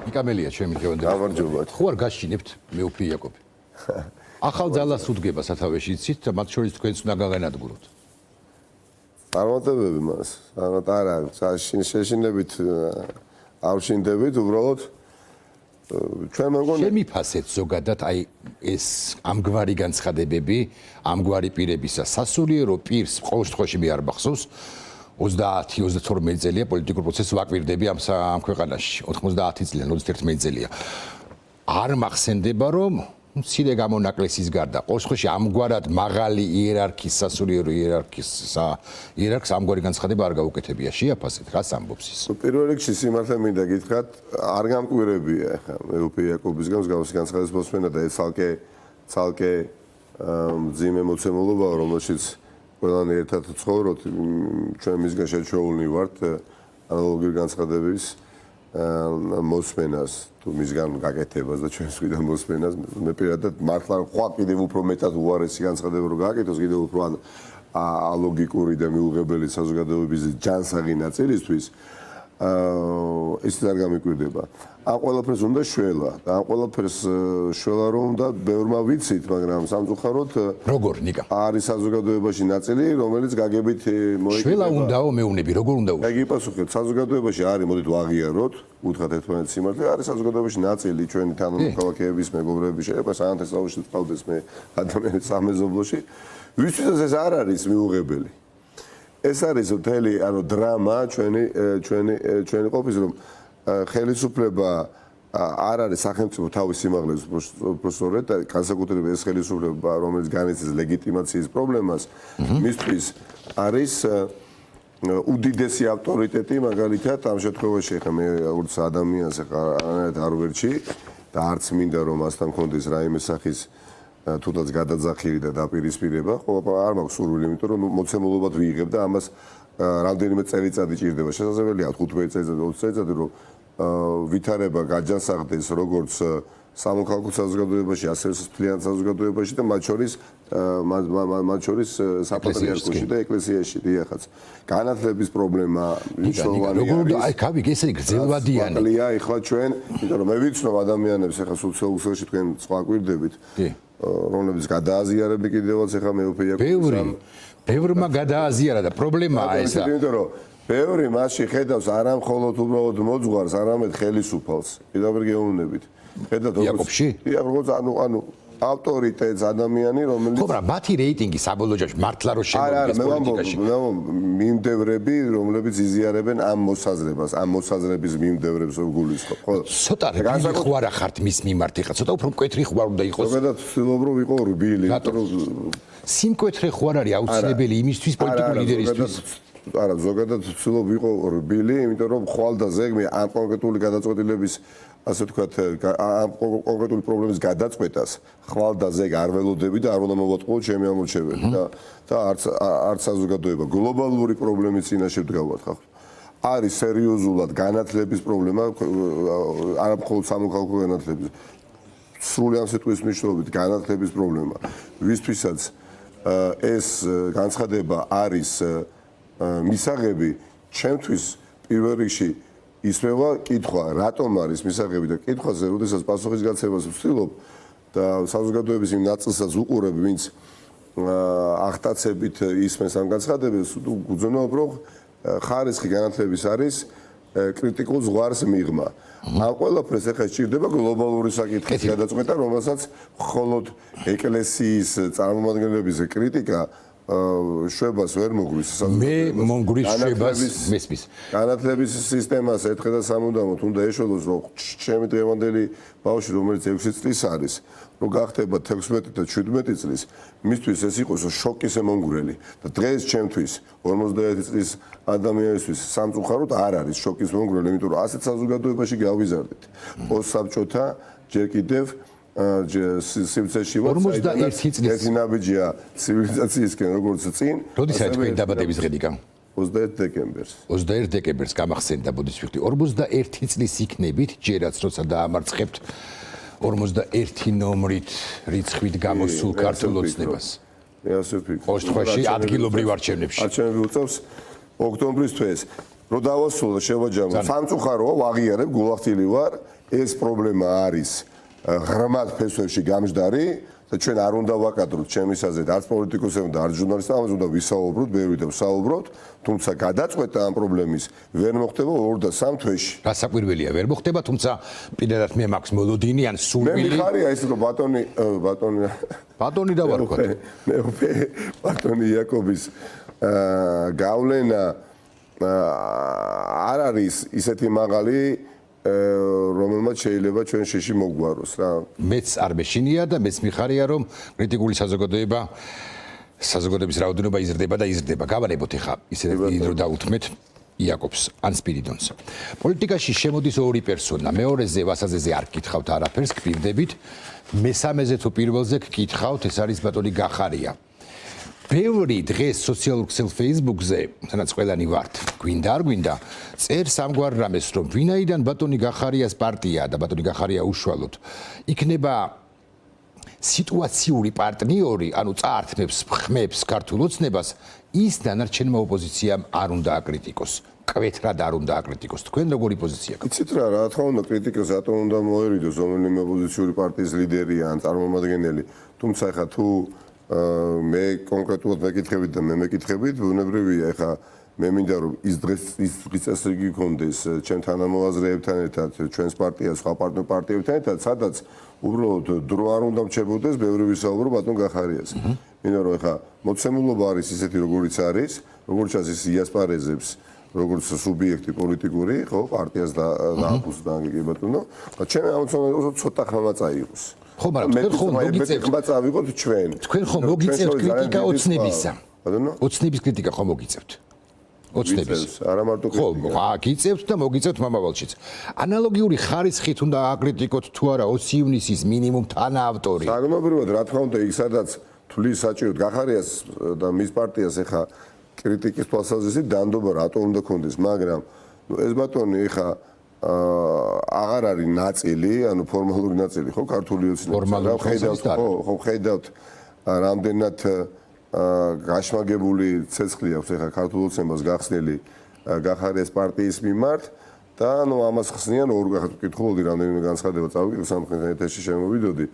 იკამელია ჩემი დღევანდელი. გამარჯობა. ხო არ გაშინებთ მეუფე იაკობი. ახალ ძალას უდგება სათავეში იცით და მათ შორის თქვენც უნდა გაგანადგუროთ. წარმატებები მას. არა, შეშინებით არ შინდებით, უბრალოდ ჩვენ მეგონი შემიფასეთ ზოგადად აი ეს ამგვარი განცხადებები, ამგვარი პირებისა სასულიერო პირს ყოველ შემთხვევაში მე არ მახსოვს 30-32 წელია პოლიტიკურ პროცესს ვაკვირდები ამ ქვეყანაში 90 წლიან 31 წელია არ მახსენდება რომ მცირე გამონაკლისის გარდა ყოველ შემთხვევაში ამგვარად მაღალი იერარქიის სასულიერო იერარქს ამგვარი განცხადება არ გაუკეთებია შეაფასეთ რას ამბობს ის პირველ რიგში სიმართლე მინდა გითხრათ არ გამკვირებია ახლა მეუფე იაკობისგან მსგავსი განცხადების მოსმენა და ეს ცალკე მძიმე მოცემულობაა რომელშიც ყველანი ერთად ცხოვრობთ ჩვენ მისგან შეჩვეულნი ვართ ანალოგიური განცხადების მოსმენას თუ მისგან გაკეთებას და ჩვენს გვიდან მოსმენას მე პირადად მართლა ხვა კიდევ უფრო მეტად უარესი განცხადება რო გააკეთოს კიდევ უფრო ალოგიკური და მიუღებელი საზოგადოების ჯანსაღი ნაწილისთვის ისიც არ გამიკვირდება ამ ყველაფერს უნდა შველა და ამ ყველაფერს შველა რომ უნდა ბევრმა ვიცით მაგრამ სამწუხაროდ როგორ ნიკა არის საზოგადოებაში ნაწილი რომელიც გაგებით მოიქნება შველა უნდაო მეუნები როგორ უნდა უსვათ გიგიპასუხეთ საზოგადოებაში არის მოდით ვაღიაროთ უთხრათ ერთმანეთს სიმართლე არის საზოგადოებაში ნაწილი ჩვენი თანამოქალაქეების მეგობრები შეიძლება საანთესავში წავდეს მე ადამიანის სამეზობლოში ვისთვის ეს არ არის მიუღებელი ეს არის მთელი დრამა ჩვენი ყოფის რომ ხელისუფლება არ არის სახელმწიფო თავის სიმაღლეზე უბრალოდ და განსაკუთრებით ეს ხელისუფლება რომელიც განიცდის ლეგიტიმაციის პრობლემას მისთვის არის უდიდესი ავტორიტეტი მაგალითად ამ შემთხვევაში ახლა მე როგორც ადამიანს ახლა არ ვერჩი და არც მინდა რომ მასთან მქონდეს რაიმე სახის თუნდაც გადაძახილი და დაპირისპირება, ხო არ მაქვს სურვილი, იმიტომ რომ მოცემულობად ვიიღებ და ამას რამდენიმე წელიწადი ჭირდება. შესაძლებელია 15 წელიწადი, 20 წელიწადი, რომ ვითარება გაჯანსაღდეს როგორც სამოქალაქო საზოგადოებაში, ასევე სპლიან საზოგადოებაში და მათ შორის საპატრიარქოში და ეკლესიაში დიახაც. განათლების პრობლემა მნიშვნელოვანია. როგორ აი გავიგე ესე გრძელვადიანი. მართალია, ეხლა ჩვენ, იმიტომ რომ მე ვიცნობ ადამიანებს ახლა სოციალურ თქვენ სხვა გვირდებით. რომლებიც გადააზიარები კიდევაც ახლა მეუფე იაკობი ბევრმა გადააზიარა და პრობლემაა ესა იმიტომ რომ ბევრი მასში ხედავს არა მხოლოდ უბრალოდ მოძღვარს არამედ ხელისუფალს პირდაპირ გეუბნებით ხედავთ იაკობში როგორც ანუ ავტორიტეტს ადამიანი რომელიც ხო მაგრამ მათი რეიტინგი საბოლოო ჯამში მართლა რო შემოგვიდეს პოლიტიკაში მე მიმდევრები რომლებიც იზიარებენ ამ მოსაზრებას ამ მოსაზრების მიმდევრებს გულისხმობ ხო ცოტა რბილი ხო არა ხართ მის მიმართ ეხა ცოტა უფრო მკვეთრი ხო არ უნდა იყოს ზოგადად ვცდილობ რომ ვიყო რბილი სიმკვეთრე ხო არ არის აუცილებელი იმისთვის პოლიტიკური ლიდერისთვის არა ზოგადად ვცდილობ ვიყო რბილი იმიტომ რომ ხვალ და ზეგმე ამ კონკრეტული გადაწყვეტილების ასე ვთქვათ ამ კონკრეტული პრობლემის გადაწყვეტას ხვალ და ზეგ არ ველოდები და არ უნდა მოვატყუოთ ჩემი ამორჩეველი და არც საზოგადოება გლობალური პრობლემის წინაშე ვდგავართ ხალხი არის სერიოზულად განათლების პრობლემა არა მხოლოდ სამოქალაქო განათლების სრული ამ სიტყვის მნიშვნელობით განათლების პრობლემა ვისთვისაც ეს განცხადება არის მისაღები ჩემთვის პირველ რიგში ისმევა კითხვა რატომ არის მისაღები და კითხვაზე როდესაც პასუხის გაცემას ვცდილობ და საზოგადოების იმ ნაწილსაც უყურებ ვინც აღტაცებით ისმენს ამ განცხადებებს უძონავ რომ ხარისხი განათლების არის კრიტიკულ ზღვარს მიღმა ამ ყველაფერს ახლა სჭირდება გლობალური საკითხის გადაწყვეტა რომელსაც მხოლოდ ეკლესიის წარმომადგენლების კრიტიკა შვებას ვერ მოგვრის მე მომგვრის შვებას მესმის განათლების სისტემას ერთხელ და სამუდამოდ უნდა ეშველოს რომ ჩემი დღევანდელი ბავშვი რომელიც 6 წლის არის რომ გახდება 16 და 17 წლის მისთვის ეს იყოს შოკის მომგვრელი და დღეს ჩემთვის 51 წლის ადამიანისთვის სამწუხაროდ არ არის შოკის მომგვრელი იმიტომ რომ ასეთ საზოგადოებაში გავიზარდეთ პოსტსაბჭოთა ჯერ კიდევ სივრცეში ვარ 41 წლის ერთი ნაბიჯია ცივილიზაციისკენ როგორც წინ როდესაც თქვენ დაბადების დღედიკა 21 დეკემბერს 21 დეკემბერს გამახსენდა ბოდიშვილი 41 წლის იქნებით ჯერაც როცა დაამარცხებთ 41 ნომრით რიცხვით გამოსულ ქართულ ოცნებას მე ასე ვფიქრობ ყოველ შემთხვევაში ადგილობრივ არჩევნებში არჩევნები უწევს ოქტომბრის თვეს რო დავასრულო შევაჯამო სამწუხაროა ვაღიარებ გულახდილი ვარ ეს პრობლემა არის ღრმად ფესვებში გამჯდარი და ჩვენ არ უნდა ვაკადროთ ჩემის აზრით არც პოლიტიკოსებმა და არც ჟურნალისტებმა, ამაზე უნდა ვისაუბროთ, ბევრი და ვსაუბროთ, თუმცა გადაწყვეტა ამ პრობლემის ვერ მოხდება 2 და 3 თვეში. გასაკვირველია, ვერ მოხდება, თუმცა პირადად მე მაქვს მოლოდინი ან მე სურვილი. მიხარია ის რომ ბატონი დავარქვათ. მე ბატონი იაკობის გავლენა არ არის ისეთი მაღალი რომელმაც შეიძლება ჩვენ შეში მოგვაროს რა. მეც არ მეშინია და მეც მიხარია რომ კრიტიკული საზოგადოების რაოდენობა იზრდება და იზრდება. გავარებოთ ახლა ისე რომ დაუთმეთ იაკობს ან სპირიდონს. პოლიტიკაში შემოდის ორი პერსონა. მეორეზე ვასაძეზე არ გკითხავთ არაფერს, გპირდებით. მესამეზე თუ პირველზე გკითხავთ, ეს არის ბატონი გახარია. ბევრი დღეს სოციალურ ქსელ Facebook-ზე, სადაც ყველანი ვართ, გვინდა არ გვინდა, წერს ამგვარ რამეს, რომ ვინაიდან ბატონი გახარიას პარტია და ბატონი გახარია უშუალოდ იქნება სიტუაციური პარტნიორი, ანუ წაართმევს, ხმებს ქართულ ოცნებას, ის დანარჩენმა ოპოზიციამ არ უნდა აკრიტიკოს. კვეთრად არ უნდა აკრიტიკოს. თქვენ როგორი პოზიცია გაქვთ? იცით რა თქმა უნდა კრიტიკას რატომ უნდა მოერიდოს რომელიმე ოპოზიციური პარტიის ლიდერია ან წარმომადგენელი, თუმცა ეხა თუ მე კონკრეტულად მეკითხებით და მე მეკითხებით, ბუნებრივია ეხა მე მინდა რომ ის დღეს ის წესრიგი გქონდეს ჩემ თანამოაზრეებთან ერთად, ჩვენს პარტიას, სხვა პარტიებთან ერთად, სადაც უბრალოდ დრო არ უნდა მრჩებოდეს, ბევრი ვისაუბრო ბატონ გახარიას. მინდა რომ ეხა მოცემულობა არის ისეთი როგორიც არის, როგორც ის იასპარეზებს, როგორც სუბიექტი პოლიტიკური, ხო, პარტიას დააფუს და კი ბატონო, ჩემი ამოცანა ცოტა ხმა წაიღოს. ხო, მაგრამ თქვენ ხომ მოგიწევთ ხმა წავიღოთ ჩვენ. თქვენ ხომ მოგიწევთ კრიტიკა ოცნებისა. ოცნების კრიტიკა ხომ მოგიწევთ? ოცნების. არა მარტო კრიტიკა. ხო, გიწევთ და მოგიწევთ მომავალშიც. ანალოგიური ხარისხით უნდა აკრიტიკოთ თუ არა 20 ივნისის მინიმუმ თანაავტორი. საგნობრივად რა თქმა უნდა იქ სადაც თulis საჭიროდ გახარიას და მის პარტიას ეხა კრიტიკის თვალსაზრისით დანდობა რატო უნდა კონდეს, მაგრამ ეს ბატონი ეხა აღარ არის ნაწილი, ანუ ფორმალური ნაწილი, ხო, ქართული ოცნების. ხო, ხედავთ რამდენად გაშმაგებული ცეცხლი აქვს ეხა ქართულ ოცნებას გახსნილი გახარიას პარტიის მიმართ და ანუ ამას ხსნიან ორ კითხულობდი რამდენიმე განცხადება წავიკითხე სამხრეთ ეთერში შემოვიდოდი.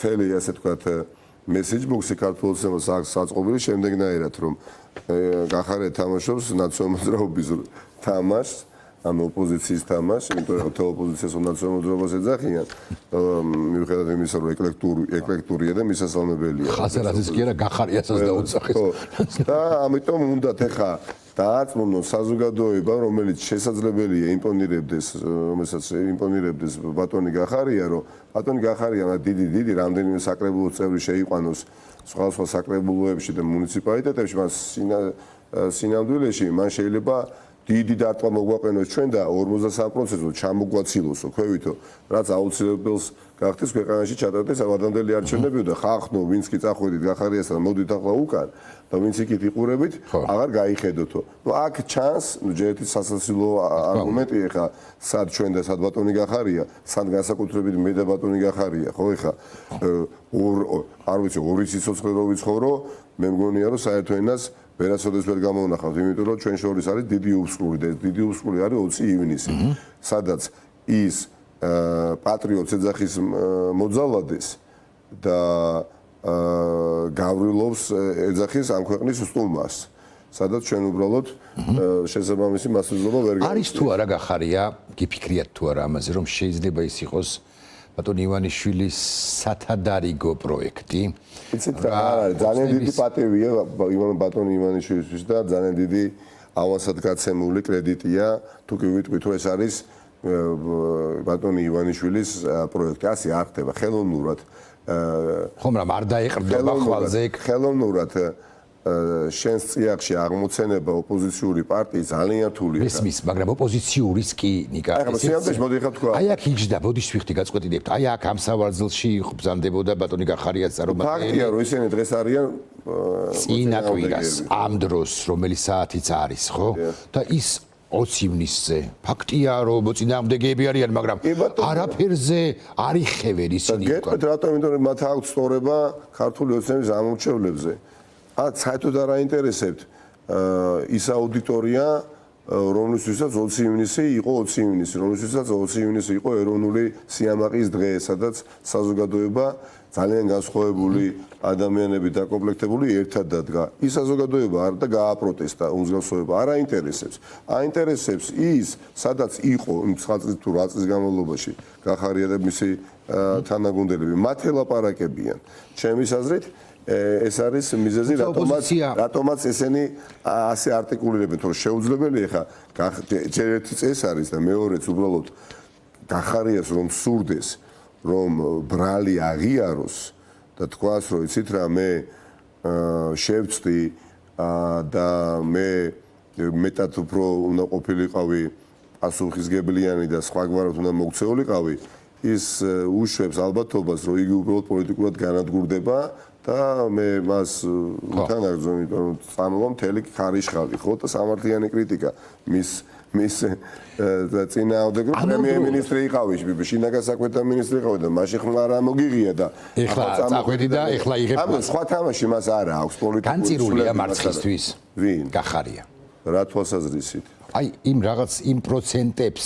თელი ასე თქვათ message box-ი ქართულ ოცნებას აქვს საწყობილი შემდეგნაირად რომ გახარია თამაშობს ნაციონალ-მოძრაობის თამაშს, ანუ ოპოზიციის თამაშს, იმიტომ რომ თელ ოპოზიციას ნაციონალ-მოძრაობას ეძახიან, მიუხედავად იმისა, რომ ეკლექტურია და მისასალმებელია. ხაზარაძის კი არა გახარიასაც დაუძახეს. და ამიტომ უნდათ ეხა დააწმუნოს საზოგადოება, რომელიც შესაძლებელია იმპონირებდეს ბატონი გახარია, რომ ბატონი გახარია დიდი რამდენიმე საკრებულოს წევრი შეიყვანოს სხვა საკრებულოებში და მუნიციპალიტეტებში, მას სინამდვილეში მან შეიძლება დიდი დარტყმა მოგვაყენოს ჩვენ და 53% ჩამოგვაცილოსო, ქვევითო, რაც აუცილებელს გახდეს ქვეყანაში ჩატარდეს ავადამდელი არჩევნები და ხახნო, ვინც კი წახვედით გახარიასთან, მოდით ახლა უკან და ვინც იქით იყურებით, აღარ გაიხედოთო. ნუ აქ ჩანს, ნუ ჯერეთი სასაცილო არგუმენტი ეხა სად ჩვენ და სად ბატონი გახარია, სად განსაკუთრებით მე და ბატონი გახარია, ხო ეხა არ ვიცი, ორი სიცოცხლე რო ვიცხოვრო, მე მგონია რომ საერთო ენას ვერასოდეს ვერ გამოვნახავთ, იმიტომ რომ ჩვენ შორის არის დიდი უსწრული და დიდი უსწრული არის 20 ივნისი, სადაც ის პატრიოტს ეძახის მოძალადეს და გავრილობს ეძახის ამ ქვეყნის სტუმარს, სადაც ჩვენ უბრალოდ შესაბამისი მასწავლებლობა ვერ არის თუ არა გახარია, გიფიქრიათ თუ არა ამაზე, რომ შეიძლება ის იყოს ბატონი ივანიშვილის სათადარიგო პროექტი. იცით რა არის, ძალიან დიდი პატივია ბატონი ივანიშვილისთვის და ძალიან დიდი ავანსად გაცემული კრედიტია, თუ კი ვიტყვით, რომ ეს არის ბატონი ივანიშვილის პროექტი. ასე არ ხდება ხელოვნურად. ხო, მაგრამ არ დაეყრდნობა ხვალზე ხელოვნურად შენს წიაღში აღმოცენება ოპოზიციური პარტიის ძალიან რთულია. მისმის, მაგრამ ოპოზიციურის კი ნიკა. აი აქ იჯდა, ბოდიშ ვიხდი გაწყვეტილებთ. აი აქ ამ სავარძელში ბრძანდებოდა ბატონი გახარიას წარმომადგენელი. ფაქტია, რომ ისინი დღეს არიან წინა კვირას, ამ დროს, რომელიც საათიც არის, ხო? და ის 20 ივნისზე. ფაქტია, რომ მოწინააღმდეგეები არიან, მაგრამ არაფერზე არ იხევენ ისინი. გეტყვით რატომ, იმიტომ რომ მათ აქვს სწორება ქართული ოცნების ამორჩევლებზე. საერთოდ არ აინტერესებთ ის აუდიტორია, რომლისთვისაც 20 ივნისი იყო 20 ივნისი, რომლისთვისაც 20 ივნისი იყო ეროვნული სიამაყის დღე, სადაც საზოგადოება ძალიან განსხვავებული ადამიანები დაკომპლექტებული ერთად დადგა. ის საზოგადოება არ და გააპროტესტა უმსგავსოება, არ აინტერესებს. აინტერესებს ის, სადაც იყო იმ 9 წლის თუ 8 წლის განმავლობაში გახარია და მისი თანაგუნდელები, მათ ელაპარაკებიან. ჩემის აზრით ეს არის მიზეზი, რატომაც ესენი ასე არტიკულირებენ, თორე შეუძლებელია ხა ერთი წეს არის და მეორეც უბრალოდ გახარიას რომ სურდეს, რომ ბრალი აღიაროს და თქვას, რომ იცით რა, მე შევწდი და მე მეტად უფრო უნდა ყოფილიყავი პასუხისგებლიანი და სხვაგვარად უნდა მოქცეულიყავი, ის უშვებს ალბათობას, რომ იგი უბრალოდ პოლიტიკურად განადგურდება და მე მას უთანაგრძო, იმიტომ რომ წამოვა მთელი ქარიშხალი, ხო და სამართლიანი კრიტიკა მის წინააღმდეგ პრემიერ-მინისტრი იყავი, შინაგან საქმეთა მინისტრი იყავი და მაშინ ხმა რა მოგიღია და ეხლა წახვედი და ეხლა იღებ მას. სხვა თამაში მას არ აქვს პოლიტიკური განწირულია მარცხისთვის. ვინ? გახარია. რა თვალსაზრისით? აი იმ რაღაც იმ პროცენტებს,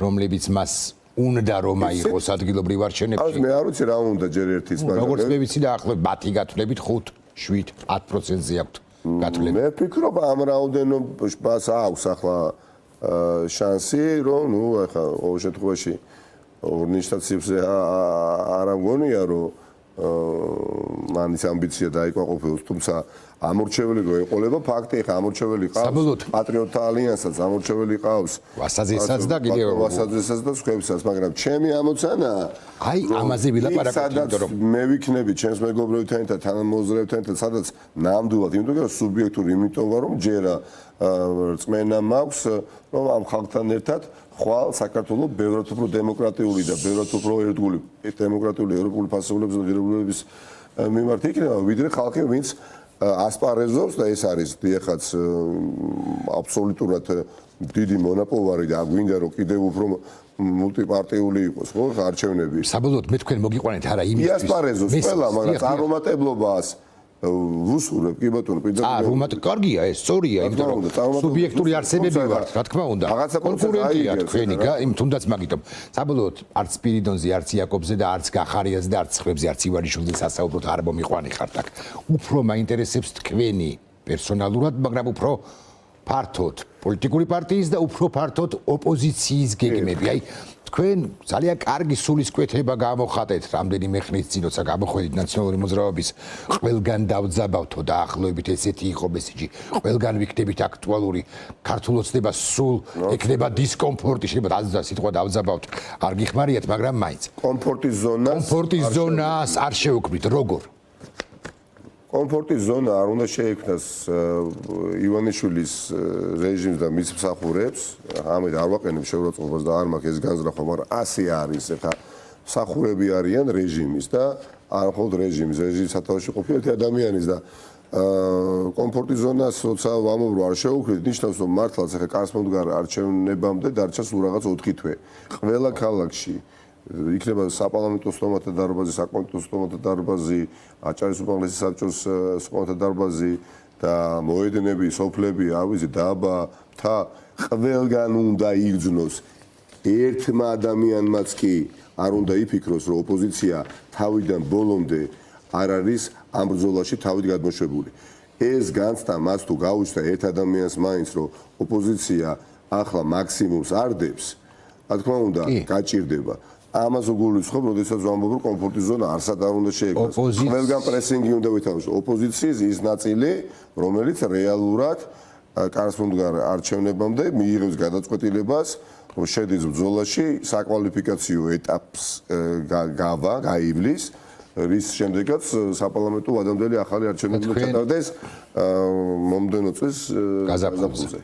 რომლებიც მას უნდა რომ აიღოს ადგილობრივ არჩევნებში. მე არ ვიცი რა უნდა ჯერ ერთის, მაგრამ როგორც მე ვიცი და ახლა 10 გათვლებით 5, 7, 10%-ზე აქვს გათვლები. მე ვფიქრობ ამ რაოდენობას აქვს ახლა შანსი, რომ ნუ ახლა ყოველ შემთხვევაში ორგანიზაციებზე არ ამგონია, რომ მანის ამბიცია დაიკავყოფილოს, თუმცა ამორჩეველი რო ეყოლება ფაქტი, ხა ამორჩეველი ყავს პატრიოტთა ალიანსსაც, ამორჩეველი ყავს ვასაძესაც და კიდევ ვასაძესაც და სხვებსაც, მაგრამ ჩემი ამოცანა აი ამაზე ვილაპარაკოთ, იმიტომ რომ მე ვიქნები ჩემს მეგობრებთან ერთად, თანამოაზრეებთან ერთად, სადაც ნამდვილად, იმიტომ რომ სუბიექტური, იმიტომ რომ ჯერა რწმენა მაქვს, რომ ამ ხალხთან ერთად ხვალ საქართველოს ბევრად უფრო დემოკრატიული და ბევრად უფრო ერთგული დემოკრატიული ევროპული ფასეულების და ღირებულებების მიმართ იქნება, ვიდრე ხალხი, ვინც ასპარეზობს და ეს არის დიახაც აბსოლუტურად დიდი მონოპოლარი და გვინდა რომ კიდევ უფრო მულტიპარტიული იყოს, ხო, არჩევნები. საბოლოოდ მე თქვენ მოგიყვანეთ არა იმისთვის. ასპარეზობს ყველა, მაგრამ წარუმატებლობას ვუსურებ, კი ბატონო, რომად კარგია ეს, სწორია, იმიტომ რომ სუბიექტური არსებები ვართ, რა თქმა უნდა. კონკურენტია თქვენი, იმ თუნდაც მაგიტომ. საბოლოოდ არც სპირიდონზე, არც იაკობზე და არც გახარიაზე და არც ხრებზე, არც ივანიშვილზე სასაუბროდ არ მომიყვანი ხართ აქ. უფრო მაინტერესებს თქვენი პერსონალურად, მაგრამ უფრო ფართოდ პოლიტიკური პარტიის და უფრო ფართოდ ოპოზიციის გეგმები. აი თქვენ ძალიან კარგი სულისკვეთება გამოხატეთ რამდენიმე ხნის წინ, როცა გამოხვედით ნაციონალური მოძრაობის ყველგან დავძაბავთო და ახლოებით ესეთი იყო მესიჯი. ყველგან ვიქნებით აქტუალური ქართულ ოცნება სულ ეკნება დისკომფორტი, შეიძლება აზრდა სიტყვა დავძაბავთ. არ გიხმარიათ, მაგრამ მაინც. კომფორტის ზონას არ შევქმნით, როგორ? კომფორტის ზონა არ უნდა შეექმნას ივანიშვილის რეჟიმს და მის მსახურებს. ამით არ ვაყენებ შეურაცხყოფას და არ მაქვს ეს განზრახვა, მაგრამ ასე არის. ეხლა მსახურები არიან რეჟიმის და არ მხოლოდ რეჟიმის სათავეში ყოფილი ერთი ადამიანის და კომფორტის ზონას როცა ვამობრო არ შევუქმნით, ნიშნავს რომ მართლაც ეხლა კასმომდგარ არჩევნებამდე დარჩა სულ რაღაც 4 თვე. ყველა ქალაქში იქნება საპარლამენტო სტომათა დარბაზი, საკონტრო სტომათა დარბაზი, აჭარის უმაღლესი საბჭოს სტომათა დარბაზი და მოედნები, სოფლები, არ ვიცი, დაბა, მთა, ყველგან უნდა იგრძნოს. ერთმა ადამიანმაც კი არ უნდა იფიქროს, რომ ოპოზიცია თავიდან ბოლომდე არ არის ამ ბრძოლაში თავით გადმოშვებული. ეს განცდა მას თუ გაუჩნდა ერთ ადამიანს მაინც, რომ ოპოზიცია ახლა მაქსიმუმს არდებს, რა თქმა უნდა, გაჭირდება. ამას უგულისხმობ, როდესაც ვამბობ, რომ კომფორტის ზონა არსად არ უნდა შეექმნას. ყველგან პრესინგი უნდა ვითამაშოს. ოპოზიციის ის ნაწილი, რომელიც რეალურად კასმომდგარ არჩევნებამდე მიიღებს გადაწყვეტილებას, რომ შედის ბრძოლაში, საკვალიფიკაციო ეტაპს გაივლის, რის შემდეგაც საპარლამენტო ვადამდელი ახალი არჩევნები ჩატარდეს მომდენო წლის გაზაფხულზე.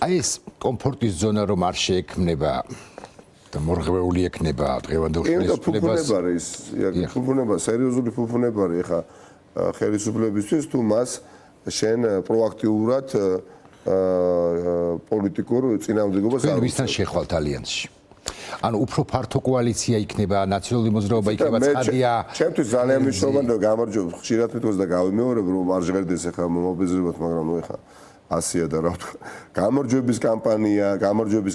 აი ეს კომფორტის ზონა რომ არ შეექმნება და მორღვეული ექნება დღევანდელ ხელისუფლებას. ფუფუნება, სერიოზული ფუფუნება არის ხა ხელისუფლებისთვის თუ მას შენ პროაქტიურად პოლიტიკურ წინააღმდეგობას არ ვისთან შეხვალთ ალიანსში. ანუ უფრო ფართო კოალიცია იქნება, ნაციონალური მოძრაობა იქნება ცხადია. ჩემთვის ძალიან მნიშვნელოვანია გამარჯობა ხშირად მithos და გავიმეორებ რომ არ ჟღერდეს ახლა მომაბეზრებათ, მაგრამ ნუ ახლა ასია და რა ვთქვა. გამარჯვების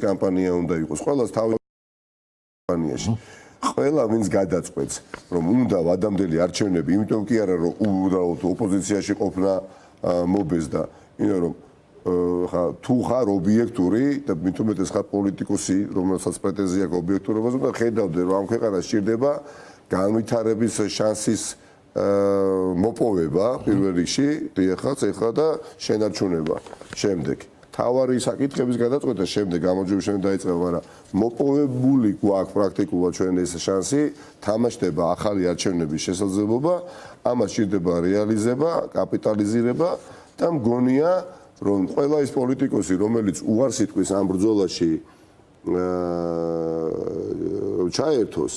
კამპანია უნდა იყოს. ყველას თავი კამპანიაში. ყველა ვინც გადაწყვეტს, რომ უნდა ვადამდელი არჩევნები, იმიტომ კი არა რომ უბრალოდ ოპოზიციაში ყოფნა მობეზდა, იმიტომ რომ ხა თუ ხარ ობიექტური და მithumetes ხარ პოლიტიკოსი, რომელსაც პრეტენზია აქვს ობიექტურობაზე, და ხედავდე რომ ამ ქვეყანას სჭირდება განვითარების შანსის მოპოვება პირველ რიგში, ეხლა და შენარჩუნება. შემდეგ თავარი საკითხების გადაწყვეტა შემდეგ გამარჯვების შემდეგ დაიწყება, მაგრამ მოპოვებული გვაქვს პრაქტიკულად ჩვენ ეს შანსი, თამაშდება ახალი არჩევნების შესაძლებლობა, ამას სჭირდება რეალიზება, კაპიტალიზირება და მგონია, რომ ყველა ის პოლიტიკოსი, რომელიც უარს იტყვის ამ ბრძოლაში ჩაერთოს,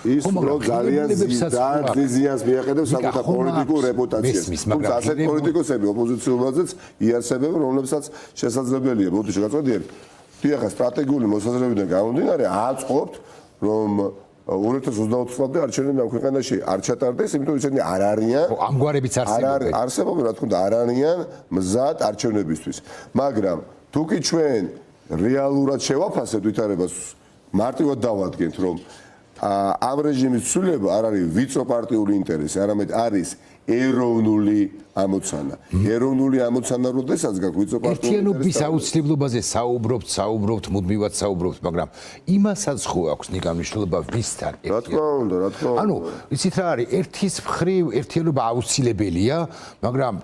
ის ძალიან ზიანს მიაყენებს საკუთარ პოლიტიკურ რეპუტაციას. თუმცა ასეთ პოლიტიკოსები ოპოზიციურობაზეც იარსებენ, რომლებსაც შესაძლებელია, ბოდიში გაწოდიეთ, დიახ, სტრატეგიული მოსაზრებიდან გამომდინარე, აწყობთ, რომ 2024 წლამდე არჩევნები ამ ქვეყანაში არ ჩატარდეს, იმიტომ ისინი არ არიან ამგვარებიც არსებობენ, რა თქმა უნდა, არ არიან მზად არჩევნებისთვის. მაგრამ თუ კი ჩვენ რეალურად შევაფასებთ ვითარებას, მარტივად დავადგენთ, რომ ამ რეჟიმის ცვლილება არ არის ვიწრო პარტიული ინტერესი, არამედ არის ეროვნული ამოცანა. ეროვნული ამოცანა როდესაც გაქვს ვიწრო პარტიული ინტერესი. ერთიანობის აუცილებლობაზე საუბრობთ, მუდმივად საუბრობთ, მაგრამ იმასაც ხო აქვს მნიშვნელობა ვისთან ერთიანობა. რა თქმა უნდა. ანუ, იცით რა არის, ერთის მხრივ ერთიანობა აუცილებელია, მაგრამ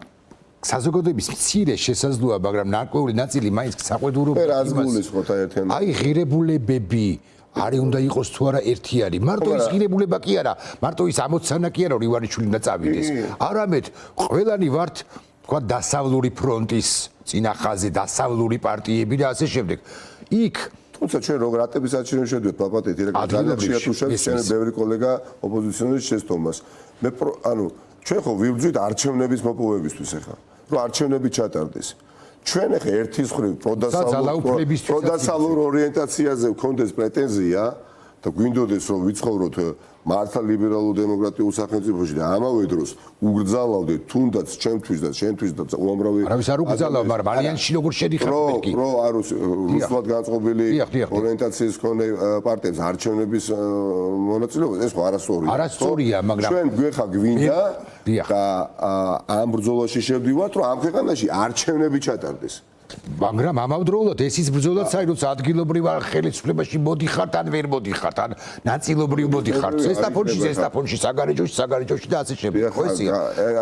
საზოგადოების მცირე შესაძლოა, მაგრამ ნარკვეული ნაწილი მაინც საყვედურობს იმას. აი, ღირებულებები არის უნდა იყოს თუ არა ერთიანი. მარტო ის ღირებულება კი არა, მარტო ის ამოცანა კი არა, რომ ივანიშვილი უნდა წავიდეს. არამედ ყველანი ვართ, თქვა, დასავლური ფრონტის წინახაზე, დასავლური პარტიები და ასე შემდეგ. იქ თუმცა ჩვენ რო რატების არჩევნებში შევდივართ, პაპატეთ, ძალიან ხშირად უშევს ჩვენ ბევრი კოლეგა ოპოზიციონერის შეცდომას. ანუ ჩვენ ხო ვიბრძვით არჩევნების მოპოვებისთვის ახლა, რომ არჩევნები ჩატარდეს. ჩვენ ახლა ერთის მხრივ პროდასალურ ორიენტაციაზე ვქონდეს პრეტენზია და გვინდოდეს რომ ვიცხოვროთ მართლა ლიბერალურ დემოკრატიულ სახელმწიფოში და ამავე დროს უგრძალავდეთ თუნდაც ჩემთვის და შენთვის და უამრავი არავის არ უგრძალავ, მაგრამ ალიანსში როგორ შედიხარ მეთქი რო არის რუსულად განწყობილი ორიენტაციის მქონე პარტიებს არჩევნების მონაწილეობა, ეს ხო არასწორია, მაგრამ ჩვენ გვეხა გვინდა და ამ ბრძოლაში შევდივართ, რომ ამ ქვეყანაში არჩევნები ჩატარდეს. მაგრამ ამავდროულად ეს ის ბრძოლაც არის, როცა ადგილობრივ ხელისუფლებაში მოდიხართ, ან ვერ მოდიხართ, ან ნაწილობრივ მოდიხართ. ზესტაფონში, საგარეჯოში და ასე შემდეგ.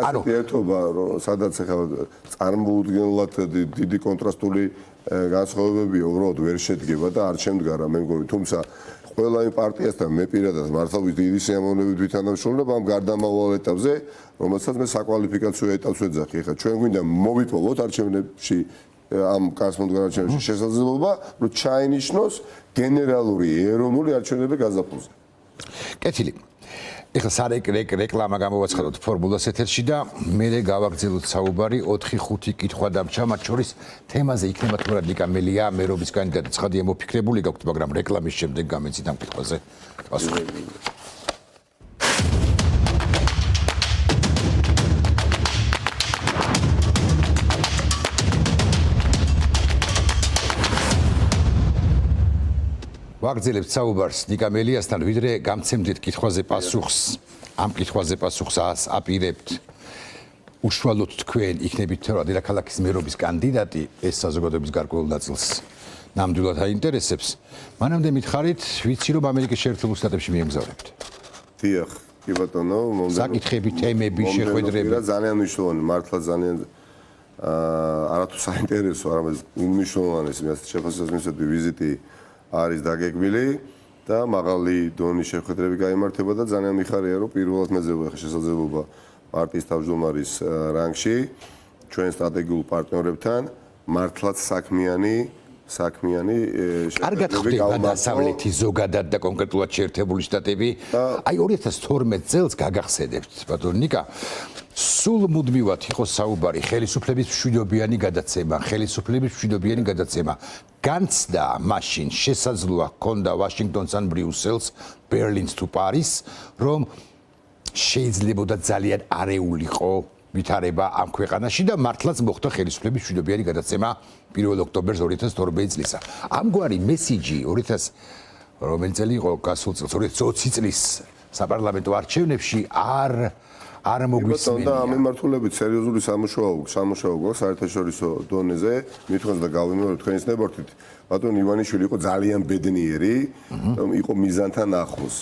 ანუ ერთობა, რომ სადაც ახლა წარმოუდგენლად დიდი კონტრასტული განსხვავებებია, უბრალოდ ვერ შედგება და არ შემდგარა, მე მგონი, თუმცა ყველა იმ პარტიასთან მე პირადად მართლა დიდი სიამოვნებით ვითანამშრომლობ ამ გარდამავალ ეტაპზე, რომელსაც მე საკვალიფიკაციო ეტაპს ვეძახი. ახლა ჩვენ გვინდა მოვიპოვოთ არჩევნებში ამ კასმონდ არჩევნებში შესაძლებლობა, რომ ჩაინიშნოს გენერალური ეროვნული არჩევნები გაზაფხულზე. კეთილი. ეხლა რეკლამა გამოვაცხადოთ ფორმულას ეთერში და მე გავაგრძელოთ საუბარი 4-5 კითხვა დამჭა, მათ შორის თემაზე იქნება თუ რა ნიკამელია მერობის კანდიდატი ცხადია მოფიქრებული გაქვთ, მაგრამ რეკლამის შემდეგ გამეცით ამ კითხვაზე პასუხი. ვაგრძელებთ საუბარს ნიკამელიასთან, ვიდრე გამცემდით კითხვაზე პასუხს. ამ კითხვაზე პასუხს აპირებთ. უშუალოდ თქვენ იქნებით თუ რა დედაქალაქის მერობის კანდიდატი, ეს საზოგადოების გარკვეულ ნაწილს ნამდვილად აინტერესებს. მანამდე მითხარით, ვიცი რომ ამერიკის შეერთებულ შტატებში მიემგზავრებთ. დიახ, კი ბატონო, საკითხები, თემები, შეხვედრები ძალიან მნიშვნელოვანი, მართლა ძალიან არათუ საინტერესო, არამედ უმნიშვნელოვანესი შეხვედრების მისდევი ვიზიტი არის დაგეგმილი და მაღალი დონის შეხვედრები გაიმართება და ძალიან მიხარია რომ პირველად მეძებია შესაძლებლობა პარტიის თავმჯდომარის რანგში ჩვენ სტრატეგიულ პარტნიორებთან მართლაც საქმიანი კარგად ხდება დასავლეთი ზოგადად და კონკრეტულად შეერთებული შტატები. აი 2012 წელს გაგახსენებთ, ბატონო ნიკა, სულ მუდმივად იყო საუბარი ხელისუფლების მშვიდობიანი გადაცემა. განცდა მაშინ შესაძლოა ჰქონდა ვაშინგტონს ან ბრიუსელს, ბერლინს თუ პარიზს, რომ შეიძლებოდა ძალიან არეულიყო ვითარება ამ ქვეყანაში და მართლაც მოხდა ხელისუფლების მშვიდობიანი გადაცემა 1 ოქტომბერს 2012 წლისა. ამგვარი მესიჯი 2000 რომელი წელი იყო გასულ წელს 2020 წლის საპარლამენტო არჩევნებში არ მოგვისმენია. და ამ მიმართულებით სერიოზული სამუშაო გვაქვს საერთაშორისო დონეზე. მithქვენს და გავიმეორებ თქვენის ნებართვით, ბატონი ივანიშვილი იყო ძალიან ბედნიერი, რომ იყო მიზანთან ახლოს.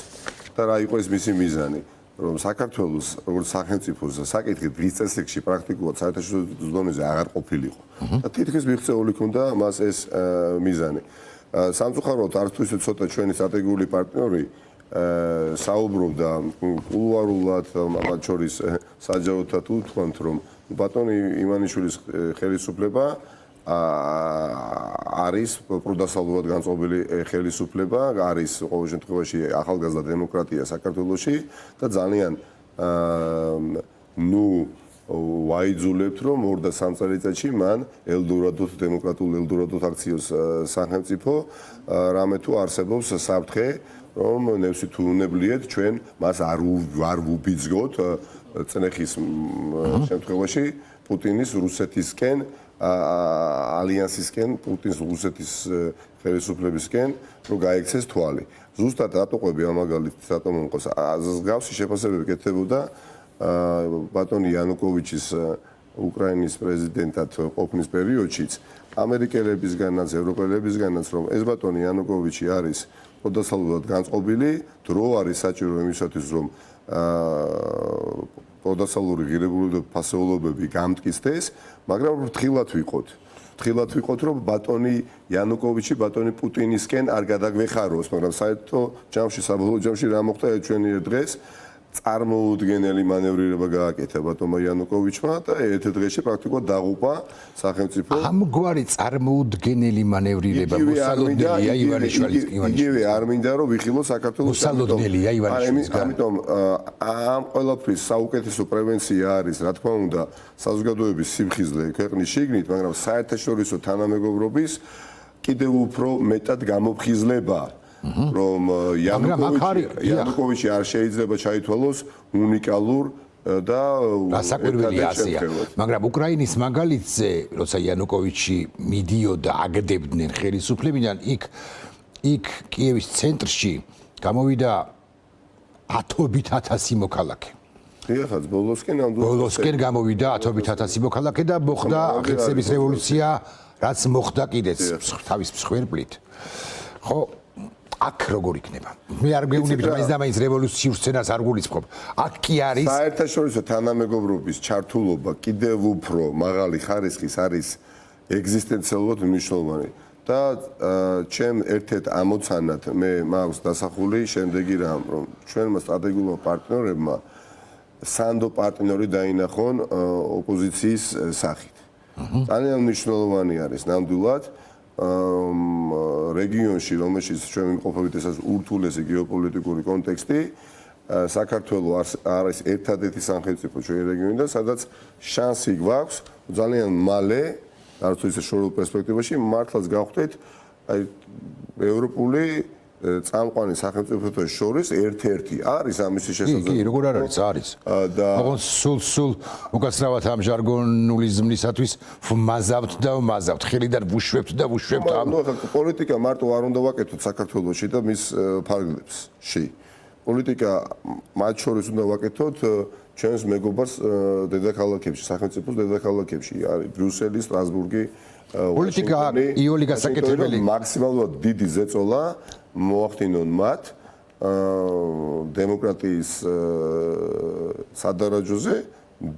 და რა იყო ეს მისი მიზანი? რომ საქართველოს როგორც სახელმწიფოს საკითხი დღის წესრიგში პრაქტიკულად საერთაშორისო დონეზე აღარ ყოფილიყო. და თითქმის მიღწეული ჰქონდა მას ეს მიზანი. სამწუხაროდ არც თუ ისე ცოტა ჩვენი სტრატეგიული პარტნიორი საუბრობდა კულუარულად მათ შორის საჯაროთად უთქვამთ რომ ბატონი ივანიშვილის ხელისუფლება არის პროდასალურად განწყობილი ხელისუფლება, არის ყოველ შემთხვევაში ახალგაზრდა დემოკრატია საქართველოში და ძალიან ვაიძულებთ რომ 2 და 3 წელიწადში მან ელდორადოთ დემოკრატულ ელდორადოთ აქციოს სახელმწიფო რამე თუ არსებობს საფრთხე რომ ნევსი თუ უნებლიეთ ჩვენ მას არ ვუბიძგოთ წნეხის შემთხვევაში პუტინის რუსეთისკენ ალიანსისკენ პუტინის რუსეთის ხელისუფლებისკენ რომ გაიქცეს თვალი. ზუსტად რატო ყვები ამ მაგალითს რატომ მომყოს გავსი შეფასებები კეთდებოდა ბატონი იანუკოვიჩის უკრაინის პრეზიდენტად ყოფნის პერიოდშიც ამერიკელებისგანაც ევროპელებისგანაც რომ ეს ბატონი იანუკოვიჩი არის პროდასალურად განწყობილი დრო არის საჭირო იმისათვის რომ პროდასალური ღირებულება და ფასეულობები გამტკიცდეს მაგრამ ფრთხილად ვიყოთ რომ ბატონი იანუკოვიჩი ბატონი პუტინისკენ არ გადაგვეხაროს მაგრამ საერთო ჯამში საბოლოო ჯამში რა მოხდა ჩვენი დღეს წარმოუდგენელი მანევრირება გააკეთა ბატონმა იანუკოვიჩმა და ერთ დღეში პრაქტიკულად დაღუპა სახელმწიფო. ამგვარი წარმოუდგენელი მანევრირება მოსალოდნელია ივანიშვილის. იგივე არ მინდა რომ ვიხილოს საქართველოს მოსალოდნელია ივანიშვილის. ამიტომ ამ ყველაფრის საუკეთესო პრევენცია არის რა თქმა უნდა საზოგადოების სიმხიზლე ქვეყნის შიგნით, მაგრამ საერთაშორისო თანამეგობრობის კიდევ უფრო მეტად გამოფხიზლება. რომ იანუკოვიჩი არ შეიძლება ჩაითვალოს უნიკალურ და გასაკვირველი ასია. მაგრამ უკრაინის მაგალითზე, როცა იანუკოვიჩი მიდიოდა აგდებდნენ ხელისუფლებიდან, იქ კიევის ცენტრში გამოვიდა 10,000 მოქალაქე. დიახაც, ბოლოსკენ გამოვიდა 10,000 მოქალაქე და მოხდა ხეთების რევოლუცია, რაც მოხდა კიდეც თავის მსხვერპლით. ხო აქ როგორ იქნება? მე არ გვეუბნები რომ ეს და მაინც რევოლუციურ სცენარს არ გულისხმობ. აქ კი არის საერთაშორისო თანამეგობრობის ჩართულობა კიდევ უფრო მაღალი ხარისხის არის ეგზისტენციალურად მნიშვნელოვანი. და ჩემ ერთ-ერთ ამოცანად მე მაქვს დასახული შემდეგი რამ, რომ ჩვენმა სტრატეგიულმა პარტნიორებმა სანდო პარტნიორი დაინახონ ოპოზიციის სახით. ძალიან მნიშვნელოვანი არის ნამდვილად რეგიონში, რომელშიც ჩვენ ვიმყოფებით, ესაც ურთულესი გეოპოლიტიკური კონტექსტი, საქართველოს არის ერთადერთი სახელმწიფო ჩვენი რეგიონიდან, სადაც შანსი გვაქვს ძალიან მალე, არც ისე შორეულ პერსპექტივაში, მართლაც გავხდეთ აი ევროპული წამყვანი სახელმწიფოთა შორის ერთ-ერთი არის ამისი შესაძლებლობა. კი, როგორ არ არის, არის. ოღონდ სულ უკაცრავად ამ ჟარგონული ზმნისათვის ვმაზავთ და ვმაზავთ, ხელიდან ვუშვებთ და ვუშვებთ ამ. პოლიტიკა მარტო არ უნდა ვაკეთოთ საქართველოში და მის ფარგლებსში. პოლიტიკა მათ შორის უნდა ვაკეთოთ ჩვენს მეგობარს დედაქალაქებში, სახელმწიფოს დედაქალაქებში, არის ბრიუსელი, სტრასბურგი, პოლიტიკა იოლი გასაკეთებელი. მაქსიმალურად დიდი ზეწოლა მოახდინონ მათ დემოკრატიის სადარაჯოზე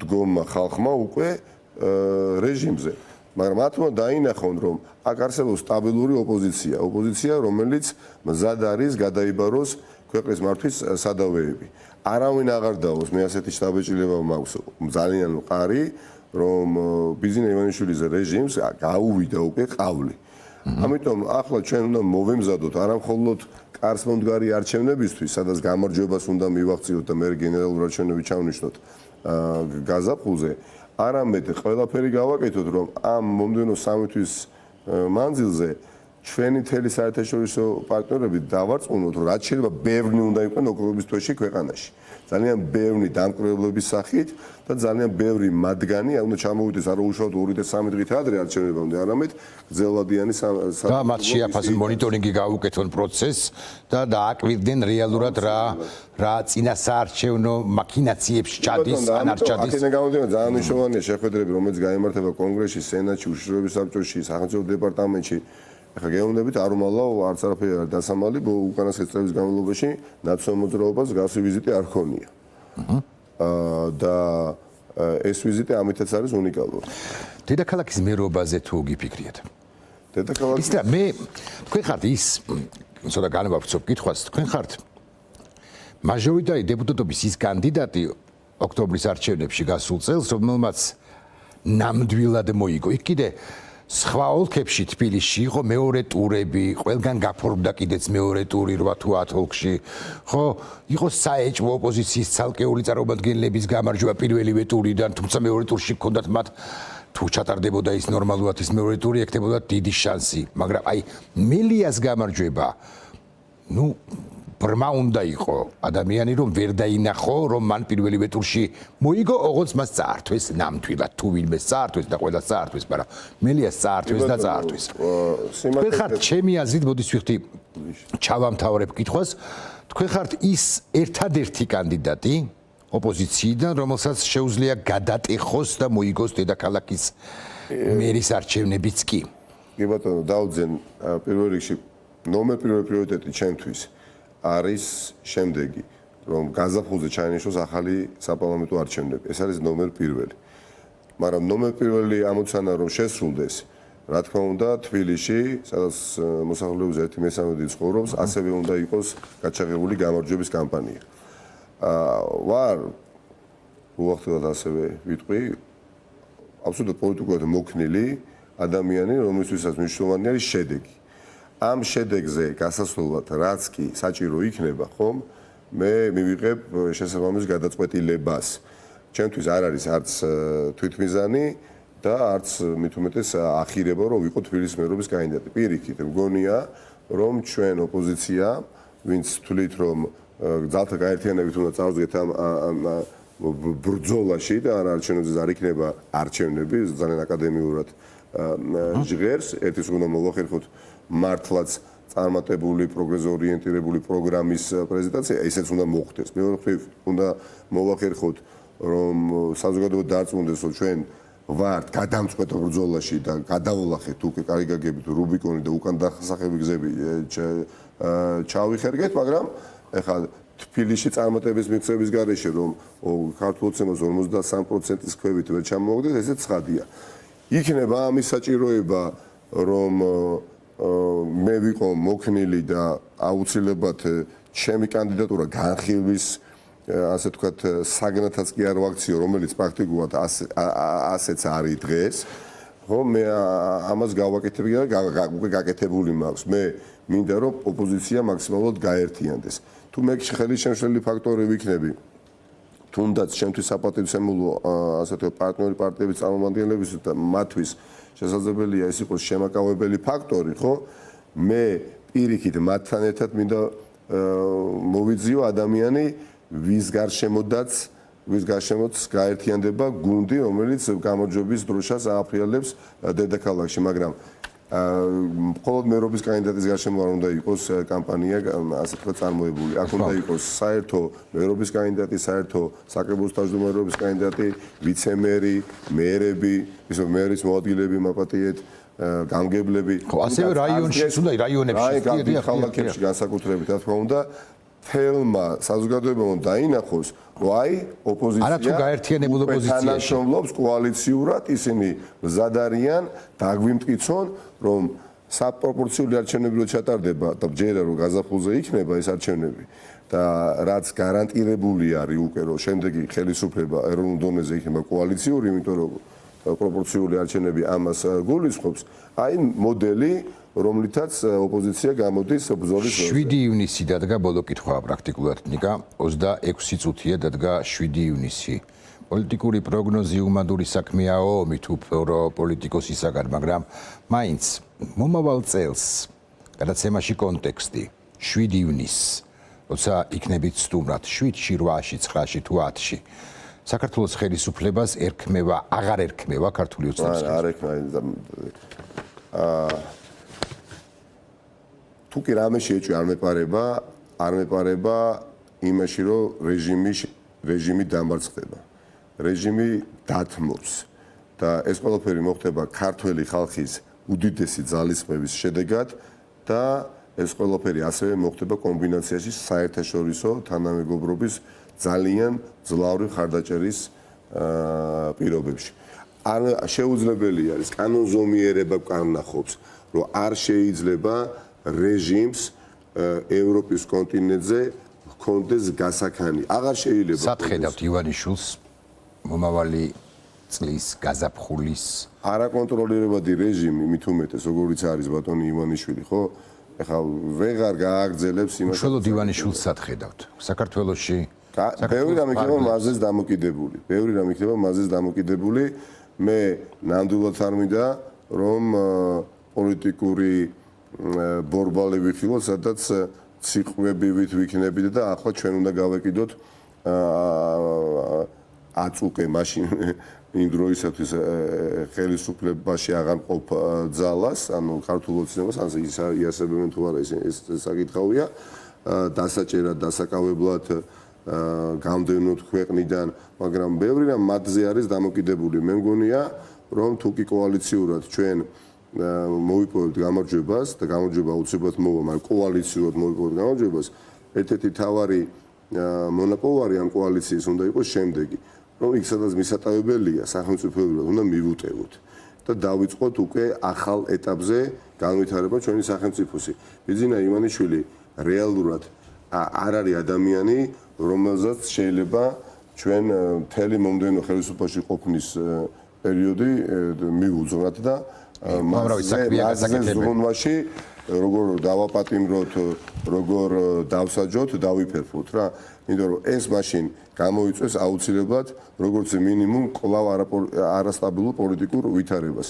დგომა ხალხმა უკვე რეჟიმზე. მაგრამ მათ უნდა დაინახონ, რომ აქ არსებობს სტაბილური ოპოზიცია, რომელიც მზად არის გადაიბაროს ქვეყნის მართვის სადავეები. არავინ აღარ დაოს, მე ასეთი შთაბეჭდილება მაქვს ძალიან მყარი, რომ ბიზნეს ივანიშვილის რეჟიმს გაუვიდა უკვე ყავლი. ამიტომ ახლა ჩვენ უნდა მოვემზადოთ არამხოლოდ კარსმომდგარი არჩევნებისთვის, სადაც გამარჯვებას უნდა მივაღწიოთ და მე გენერალური არჩევნები ჩავნიშნოთ გაზაფხულზე, არამედ ყველაფერი გავაკეთოთ, რომ ამ მომდევნო 3 თვის მანძილზე ჩვენი თელი საერთაშორისო პარტნიორები დავარწმუნოთ, რომ რაც შეიძლება ბევრი უნდა იყვნენ ოქტომბრის თვეში ქვეყანაში. ძალიან ბევრი დამკვირვებლების სახით და ძალიან ბევრი მათგანი უნდა ჩამოვიდეს არა უშუალოდ 2 და 3 დღით ადრე არჩევნებამდე, არამედ გრძელვადიანი და მათ შეაფასონ მონიტორინგი გაუკეთონ პროცესს და დააკვირდნენ რეალურად რა წინასაარჩევნო მაქინაციებში ჩადის ან არ ჩადის. აქედან გამომდინარე ძალიან მნიშვნელოვანია შეხვედრები, რომელიც გაიმართება კონგრესში, სენატში, უშიშროების საბჭოში, სახელმწიფო დეპარტამენტში. ახლა გეუბნებით არ უმალავ არც არაფერი არ დასამალი, უკანასკნელი წლების განმავლობაში ნაციონალურ მოძრაობას გასული ვიზიტი არ ქონია. და ეს ვიზიტი ამითაც არის უნიკალური. დედაქალაქის მერობაზე თუ გიფიქრიათ? დედაქალაქის ისა მე თქვენ ხართ ის ცოტა განვავრცობ კითხვას, თქვენ ხართ მაჟორიტარი დეპუტატობის ის კანდიდატი ოქტომბრის არჩევნებში გასულ წელს, რომელმაც ნამდვილად მოიგო. იქ კიდე სხვა ოლქებში თბილისში იყო მეორე ტურები, ყველგან გაფორმდა კიდეც მეორე ტური 8 თუ 10 ოლქში. ხო, იყო საეჭვო ოპოზიციის ცალკეული წარმომადგენლების გამარჯვება პირველივე ტურიდან, თუმცა მეორე ტურში ჰქონდათ მათ თუ ჩატარდებოდა ის ნორმალურად ის მეორე ტური, ეკდებოდა დიდი შანსი, მაგრამ აი მელიას გამარჯვება ნუ ბრმა უნდა იყო ადამიანი რომ ვერ დაინახო რომ მან პირველივე ტურში მოიგო, ოღონდ მას წაართვეს ნამდვილად თუ ვინმე წაართვეს და ყველა წაართვეს, მაგრამ მელიას წაართვეს და წაართვეს. თქვენ ხართ ჩემი აზრით, მოდით ვიხდი ჩავამთავრებ კითხვას, თქვენ ხართ ის ერთადერთი კანდიდატი ოპოზიციიდან, რომელსაც შეუძლია გადატეხოს და მოიგოს დედაქალაქის მერის არჩევნებიც კი. კი ბატონო, დაუძენ პირველ რიგში პირველი პრიორიტეტი ჩემთვის არის შემდეგი, რომ გაზაფხულზე ჩაინიშნოს ახალი საპარლამენტო არჩევნები. ეს არის ნომერ პირველი. მაგრამ ნომერ პირველი ამოცანა რომ შესრულდეს, რა თქმა უნდა, თბილისში, სადაც მოსახლეობის 1/3 ცხოვრობს, ასევე უნდა იყოს გაჩაღებული გამარჯვების კამპანია. ვარ უახლოად ასევე ვიტყვი აბსოლუტურად პოლიტიკურად მოქნილი ადამიანი, რომლისთვისაც მნიშვნელოვანი არის შედეგი. ამ შედეგზე გასასვლელად რაც კი საჭირო იქნება, ხომ? მე მივიღებ შესაბამის გადაწყვეტილებას. ჩემთვის არ არის არც თვითმიზანი და არც მით უმეტეს ახირება, რომ ვიყო თბილისის მერობის კანდიდატი. პირიქით, მგონია, რომ ჩვენ ოპოზიცია, ვინც თვლით, რომ ძალთა გაერთიანებით უნდა წავდგეთ ამ ბრძოლაში და არჩევნებზე არ იქნება არჩევნები, ძალიან აკადემიურად ჟღერს, ერთის უნდა მოვახერხოთ მართლაც წარმატებული პროგრესზე ორიენტირებული პროგრამის პრეზენტაცია, ესეც უნდა მოხდეს. მეორე მხრივ უნდა მოვახერხოთ, რომ საზოგადოება დარწმუნდეს, რომ ჩვენ ვართ გადამწყვეტ ბრძოლაში და გადავალახეთ უკვე კარგი გაგებით რუბიკონი და უკან დასახები გზები ჩავიხერგეთ, მაგრამ ეხლა თბილისში წარმატების მიღწევის გარეშე, რომ ქართულ ოცნებას 53%-ის ქვევით ვერ ჩამოვაგდეს, ესეც ცხადია. იქნება ამის საჭიროება, რომ მე ვიყო მოქნილი და აუცილებლად ჩემი კანდიდატურა განხილვის ასე ვთქვათ საგნათაც კი არ ვაქციო, რომელიც პრაქტიკულად ასეც არის დღეს. ხო, მე ამას გავაკეთებია და უკვე გაკეთებული მაქვს. მე მინდა რომ ოპოზიცია მაქსიმალურად გაერთიანდეს. თუ მე ხელისშემშლელი ფაქტორი ვიქნები, თუნდაც ჩემთვის საპატივცემულო ასე ვთქვათ პარტნიორი პარტიების წარმომადგენლების და მათთვის შესაძლებელია ეს იყოს შემაკავებელი ფაქტორი, ხო? მე პირიქით მათთან ერთად მინდა მოვიძიო ადამიანი, ვის გარშემოც გაერთიანდება გუნდი, რომელიც გამარჯვების დროშას ააფრიალებს დედაქალაქში, მაგრამ მხოლოდ მერობის კანდიდატის გარშემო არ უნდა იყოს კამპანია ასე ვთქვათ წარმოებული. აქ უნდა იყოს საერთო მერობის კანდიდატი, საერთო საკრებულოს თავმჯდომარეობის კანდიდატი, ვიცემერი, მერები, ისე მერის მოადგილეები მაპატიეთ, გამგებლები. ხო, ასევე რაიონში, უნდა რაიონებში, ქალაქებში განსაკუთრებით, რა თქმა უნდა, თელმა საზოგადოებამ დაინახოს, რომ აი ოპოზიცია არა თუ გაერთიანებულ ოპოზიციაში თანამშრომლობს კოალიციურად, ისინი მზად არიან დაგვიმტკიცონ, რომ საპროპორციული არჩევნები რო ჩატარდება და ჯერა რომ გაზაფხულზე იქნება ეს არჩევნები და რაც გარანტირებული არის უკვე რომ შემდეგი ხელისუფლება ეროვნულ დონეზე იქნება კოალიციური, იმიტომ რომ პროპორციული არჩევნები ამას გულისხმობს, აი მოდელი რომლითაც ოპოზიცია გამოდის ბრძოლის 7 ივნისი დადგა ბოლო კითხვა პრაქტიკულად ნიკა 26 წუთია დადგა 7 ივნისი პოლიტიკური პროგნოზი უმადური საქმეაო მით უფრო პოლიტიკოსისაგან მაგრამ მაინც მომავალ წელს გადაცემაში კონტექსტი 7 ივნისს, როცა იქნებით სტუმრად 7-ში, 8-ში, 9-ში თუ 10-ში. საქართველოს ხელისუფლებას ერქმევა, აღარ ერქმევა ქართული ოცნების. არ ერქმევა. თუ კი რამე შეეჭვი არ მეპარება იმაში, რომ რეჟიმი დამარცხდება. რეჟიმი დათმობს და ეს ყველაფერი მოხდება ქართველი ხალხის უდიდესი ძალისხმევის შედეგად და ეს ყველაფერი ასევე მოხდება კომბინაციაში საერთაშორისო თანამეგობრობის ძალიან ძლავრი ხარდაჭერის პირობებში. არ შეუძლებელი არის კანონზომიერება კანონახობს, რომ არ შეიძლება რეჟიმს ევროპის კონტინენტზე ჰქონდეს გასაქანი. აღარ შეიძლება. სად ხედავთ ივანიშვილს მომავალი წლის გაზაფხულის არაკონტროლირებადი რეჟიმი მით უმეტეს როგორიც არის ბატონი ივანიშვილი, ხო? ეხლა ვეღარ გააგრძელებს იმას. უშუალოდ ივანიშვილს სად ხედავთ? საქართველოში ბევრი რამ იქნება მაზეს დამოკიდებული. მე ნამდვილად არ მინდა რომ პოლიტიკური ბორბალი ვიხილოთ, სადაც ციყვებივით ვიქნებით და ახლა ჩვენ უნდა გავეკიდოთ აწუყე მაშინ იმ დროისათვის ხელისუფლებაში აღარ ყოფ ძალას, ანუ ქართულ ოცნებას, ან იასებებენ თუ არა ეს საკითხავია, დასაჭერად, დასაკავებლად გამდევნოთ ქვეყნიდან, მაგრამ ბევრი რამ მათზე არის დამოკიდებული. მე მგონია, რომ თუ კი კოალიციურად ჩვენ მოვიპოვებთ გამარჯვებას და გამარჯვება უცებად მოვა, მაგრამ კოალიციურად მოვიპოვებთ გამარჯვებას, ერთ-ერთი თავარი მონოპოლარი ამ კოალიციის უნდა იყოს შემდეგი, რომ იქ სადაც მისატევებელია სახელმწიფოებრივად უნდა მივუტევოთ და დავიწყოთ უკვე ახალ ეტაპზე განვითარება ჩვენი სახელმწიფოსი. ბიძინა ივანიშვილი რეალურად არ არის ადამიანი, რომელზეც შეიძლება ჩვენ მთელი მომდევნო ხელისუფლებაში ყოფნის პერიოდი მივუძღვნათ და მასზე ზონაში როგორ დავაპატიმროთ, როგორ დავსაჯოთ, დავიფერფოთ რა. იმიტომ რომ ეს მაშინ გამოიწვევს აუცილებლად როგორც მინიმუმ კვლავ არასტაბილურ პოლიტიკურ ვითარებას.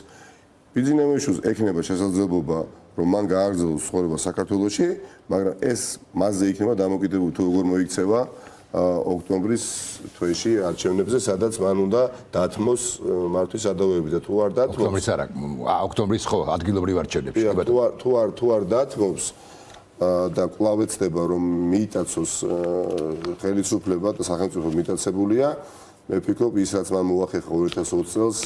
ბიძინა ივანიშვილს ექნება შესაძლებლობა რომ მან გააგრძელოს ცხოვრება საქართველოში, მაგრამ ეს მასზე იქნება დამოკიდებული თუ როგორ მოიქცევა ოქტომბრის თვეში არჩევნებზე, სადაც მან უნდა დათმოს მართვის სადავეები და თუ არ დათმოს ოქტომბრის არა, ოქტომბრის ხო, ადგილობრივ არჩევნებში. თუ არ დათმობს და კვლავ ეცდება რომ მიიტაცოს ხელისუფლება და სახელმწიფო მიტაცებულია, მე ვფიქრობ ის რაც მან მოახერხა 2020 წელს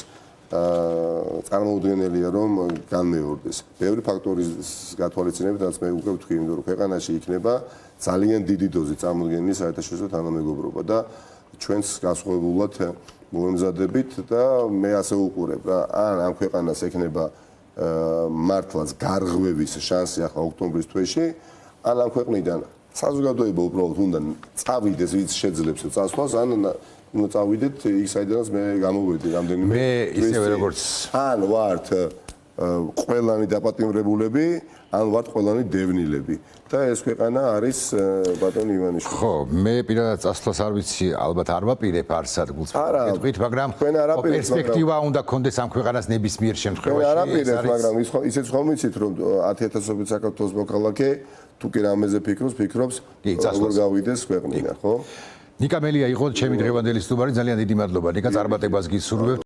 წარმოუდგენელია რომ განმეორდეს. ბევრი ფაქტორის გათვალისწინებით, რაც მე უკვე ვთქვი, იმიტომ რომ ქვეყანაში იქნება ძალიან დიდი დოზით წარმოუდგენელი საერთაშორისო თანამეგობრობა და ჩვენს გასხოვებულად მოემზადებით და მე ასე უყურებ რა, ან ამ ქვეყანას ექნება მართლაც გარღვევის შანსი ახლა ოქტომბრის თვეში, ან ამ ქვეყნიდან საზოგადოება უბრალოდ უნდა წავიდეს, ვინც შეძლებს წასვლას, ან უნდა წავიდეთ იქ საიდანაც მე გამოვედი რამდენიმე მე ისევე როგორც ან ვართ ყველანი დაპატიმრებულები, ან ვართ ყველანი დევნილები და ეს ქვეყანა არის ბატონი ივანიშვილი. ხო, მე პირადად წასვლას არ ვიცი, ალბათ არ ვაპირებ არსად გულწრფელად, მაგრამ პერსპექტივა უნდა კონდეს ამ ქვეყანას ნებისმიერ შემთხვევაში. არ აპირებ, მაგრამ ისეც ხომ ვიცით რომ 10,000-ობით საქართველოს მოქალაქე თუ კი რამეზე ფიქრობს, როგორ გავიდეს ქვეყნიდან, ხო? ნიკა მელია იყო ჩემი დღევანდელი სტუმარი, ძალიან დიდი მადლობა. ნიკა, წარმატებას გისურვებთ.